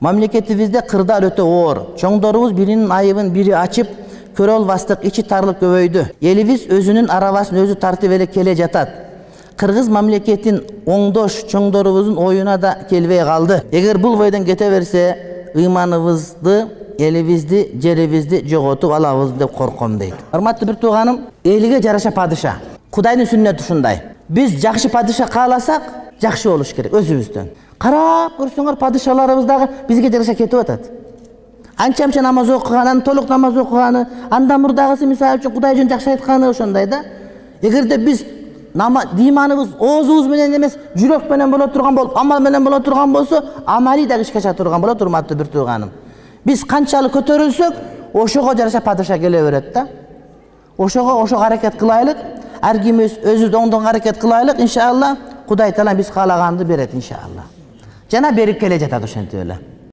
Мамлекетибизде кырдаал өтө оор. Чоңдорубуз биринин айыбын бири ачып, көрө албастык ичи тарлык көбөйдү. Элибиз өзүнүн арабасын өзү тартып эле келе жатат. Кыргыз мамлекетин оңдош чоңдорубуздун оюна да келбей калды. Эгер бул бойдон кете берсе, ыйманыбызды, элибизди, жерибизди жоготуп алабыз деп корком дейт. Урматтуу бир тууганым, элиге жараша падыша. Кудайдын сүннөтү ушундай. Биз жакшы падыша кааласак, жакшы болуш керек өзүбүздөн. Карап көрсөңөр, падышаларыбыз дагы бизге жараша кетип атат. Анча-мынча намаз окуган, толук намаз окуганы, андан мурдагысы мисалы үчүн Кудай үчүн жакшы айтканы ошондой да. Эгерде биз иманыбыз оозубуз менен эмес, жүрөк менен боло турган болуп, амал менен боло турган болсо, амали да ишке аша турган болот, урматтуу бир тууганым. Биз канчалык көтөрүлсөк, ошого жараша падыша келе берет да. Ошого аракет кылайлык, ар ким өзү оңдон аракет кылайлык, иншалла, Кудай таала биз каалаганды берет иншалла. Жана берип келе жатат ошентип эле.